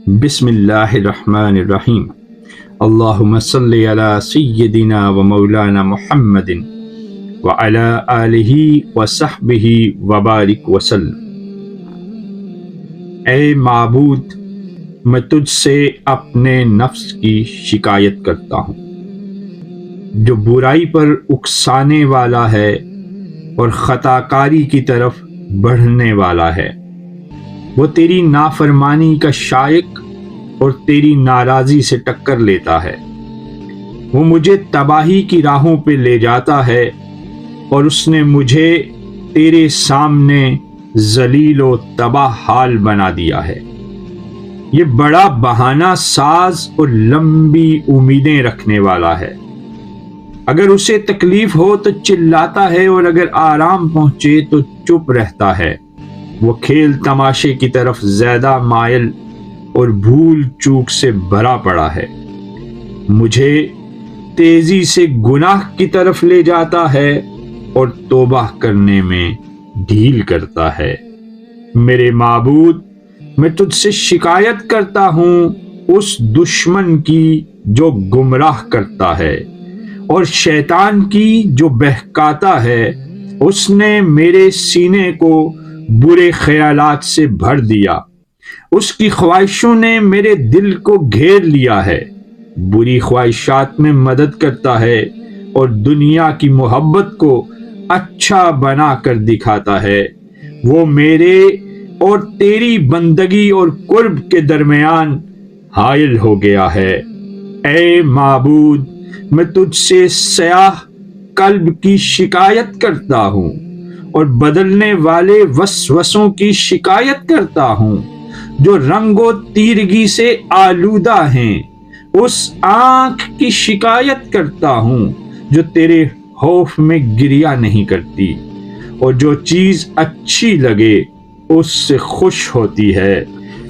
بسم اللہ الرحمن الرحیم۔ اللہم صلی علی سیدنا و مولانا محمد وعلی آلہ وصحبہ وبارک وسلم۔ اے معبود، میں تجھ سے اپنے نفس کی شکایت کرتا ہوں جو برائی پر اکسانے والا ہے اور خطا کاری کی طرف بڑھنے والا ہے۔ وہ تیری نافرمانی کا شائق اور تیری ناراضی سے ٹکر لیتا ہے۔ وہ مجھے تباہی کی راہوں پہ لے جاتا ہے اور اس نے مجھے تیرے سامنے ذلیل و تباہ حال بنا دیا ہے۔ یہ بڑا بہانہ ساز اور لمبی امیدیں رکھنے والا ہے۔ اگر اسے تکلیف ہو تو چلاتا ہے اور اگر آرام پہنچے تو چپ رہتا ہے۔ وہ کھیل تماشے کی طرف زیادہ مائل اور بھول چوک سے بھرا پڑا ہے۔ مجھے تیزی سے گناہ کی طرف لے جاتا ہے اور توبہ کرنے میں ڈھیل کرتا ہے۔ میرے معبود، میں تجھ سے شکایت کرتا ہوں اس دشمن کی جو گمراہ کرتا ہے اور شیطان کی جو بہکاتا ہے۔ اس نے میرے سینے کو برے خیالات سے بھر دیا، اس کی خواہشوں نے میرے دل کو گھیر لیا ہے۔ بری خواہشات میں مدد کرتا ہے اور دنیا کی محبت کو اچھا بنا کر دکھاتا ہے۔ وہ میرے اور تیری بندگی اور قرب کے درمیان حائل ہو گیا ہے۔ اے معبود، میں تجھ سے سیاہ قلب کی شکایت کرتا ہوں اور بدلنے والے وسوسوں کی شکایت کرتا ہوں جو رنگ و تیرگی سے آلودہ ہیں۔ اس آنکھ کی شکایت کرتا ہوں جو تیرے خوف میں گریہ نہیں کرتی اور جو چیز اچھی لگے اس سے خوش ہوتی ہے۔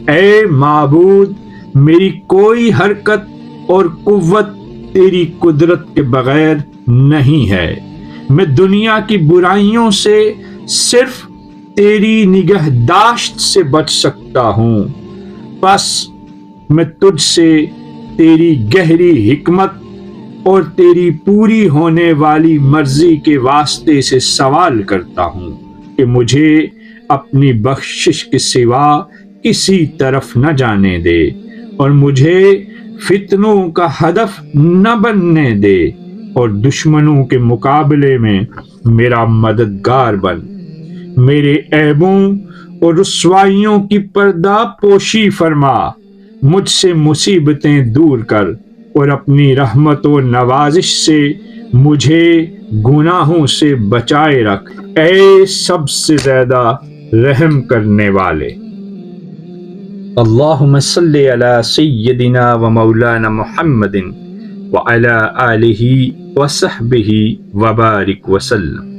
اے معبود، میری کوئی حرکت اور قوت تیری قدرت کے بغیر نہیں ہے۔ میں دنیا کی برائیوں سے صرف تیری نگہداشت سے بچ سکتا ہوں۔ بس میں تجھ سے تیری گہری حکمت اور تیری پوری ہونے والی مرضی کے واسطے سے سوال کرتا ہوں کہ مجھے اپنی بخشش کے سوا کسی طرف نہ جانے دے اور مجھے فتنوں کا ہدف نہ بننے دے اور دشمنوں کے مقابلے میں میرا مددگار بن۔ میرے عیبوں اور رسوائیوں کی پردہ پوشی فرما، مجھ سے مصیبتیں دور کر اور اپنی رحمت و نوازش سے مجھے گناہوں سے بچائے رکھ۔ اے سب سے زیادہ رحم کرنے والے۔ اللہم صلی علی سیدنا و مولانا محمد وعلی آلہ وصحبہ وبارک وسلم۔